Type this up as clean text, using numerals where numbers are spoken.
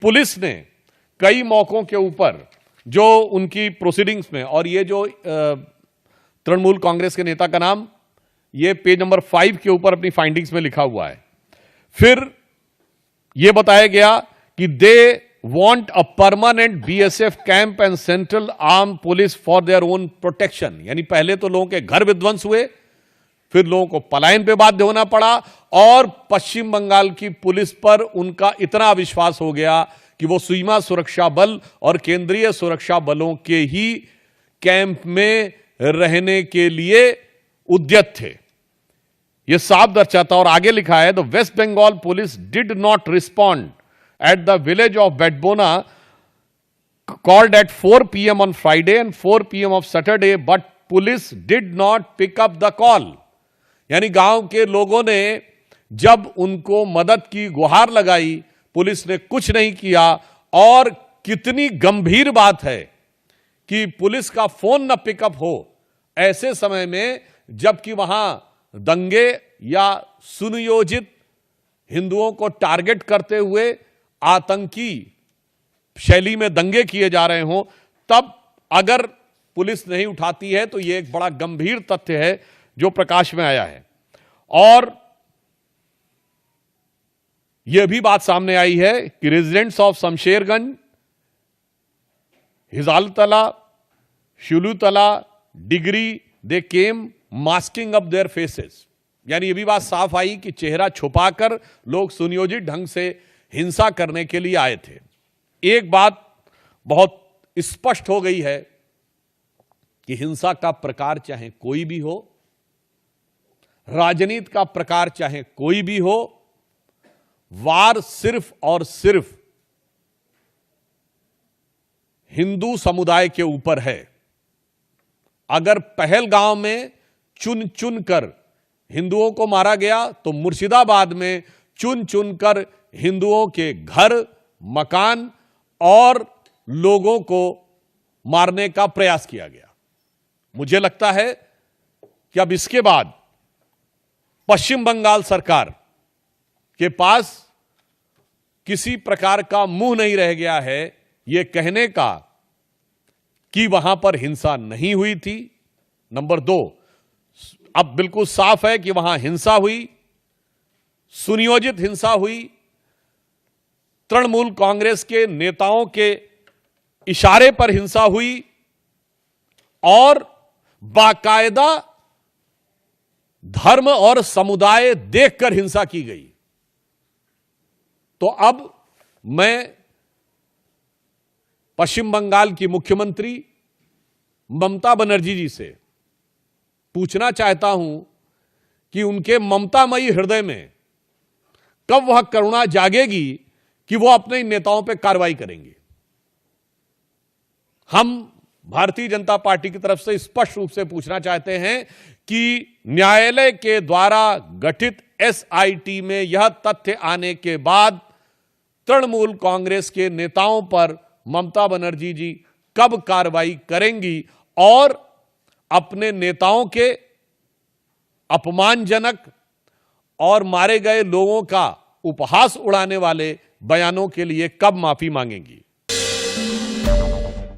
Police ने कई मौकों के ऊपर जो उनकी प्रोसीडिंग्स में, और ये जो तृणमूल कांग्रेस के नेता का नाम ये पेज नंबर 5 के ऊपर अपनी फाइंडिंग्स में लिखा हुआ है। फिर यह बताया गया कि they want a permanent BSF camp and central arm police for their own protection. यानी पहले तो लोगों के घर विध्वंस हुए, फिर लोगों को पलायन पे बाध्य होना पड़ा, और पश्चिम बंगाल की पुलिस पर उनका इतना विश्वास हो गया कि वो सीमा सुरक्षा बल और केंद्रीय सुरक्षा बलों के ही कैंप में रहने के लिए उद्यत थे। यह साफ दर्शाता, और आगे लिखा है, the West Bengal police did not respond at the village of Bedbona called at 4 p.m. on Friday and 4 p.m. of Saturday, but police did not pick up the call। यानी गांव के लोगों ने जब उनको मदद की गुहार लगाई, पुलिस ने कुछ नहीं किया। और कितनी गंभीर बात है कि पुलिस का फोन न पिकअप हो ऐसे समय में, जबकि वहां दंगे या सुनियोजित हिंदुओं को टारगेट करते हुए आतंकी शैली में दंगे किए जा रहे हों, तब अगर पुलिस नहीं उठाती है तो यह एक बड़ा गंभीर तथ्य है जो प्रकाश में आया है। और यह भी बात सामने आई है कि residents of Shamsherganj, Hijaltala, Shulutala, Digri, they came masking up their faces. यानी यह भी बात साफ आई कि चेहरा छुपाकर लोग सुनियोजित ढंग से हिंसा करने के लिए आए थे। एक बात बहुत स्पष्ट हो गई है कि हिंसा का प्रकार चाहे कोई भी हो, राजनीति का प्रकार चाहे कोई भी हो, वार सिर्फ और सिर्फ हिंदू समुदाय के ऊपर है। अगर पहलगांव में चुन चुन कर हिंदुओं को मारा गया, तो मुर्शिदाबाद में चुन चुन कर हिंदुओं के घर, मकान और लोगों को मारने का प्रयास किया गया। मुझे लगता है कि अब इसके बाद पश्चिम बंगाल सरकार के पास किसी प्रकार का मुंह नहीं रह गया है यह कहने का कि वहां पर हिंसा नहीं हुई थी। नंबर 2, अब बिल्कुल साफ है कि वहां हिंसा हुई, सुनियोजित हिंसा हुई, तृणमूल कांग्रेस के नेताओं के इशारे पर हिंसा हुई, और बाकायदा धर्म और समुदाय देखकर हिंसा की गई। तो अब मैं पश्चिम बंगाल की मुख्यमंत्री ममता बनर्जी जी से पूछना चाहता हूं कि उनके ममतामयी हृदय में कब वह करुणा जागेगी कि वो अपने नेताओं पर कार्रवाई करेंगे। हम भारतीय जनता पार्टी की तरफ से स्पष्ट रूप से पूछना चाहते हैं कि न्यायालय के द्वारा गठित एसआईटी में यह तथ्य आने के बाद तृणमूल कांग्रेस के नेताओं पर ममता बनर्जी जी कब कार्रवाई करेंगी, और अपने नेताओं के अपमानजनक और मारे गए लोगों का उपहास उड़ाने वाले बयानों के लिए कब माफी मांगेंगी।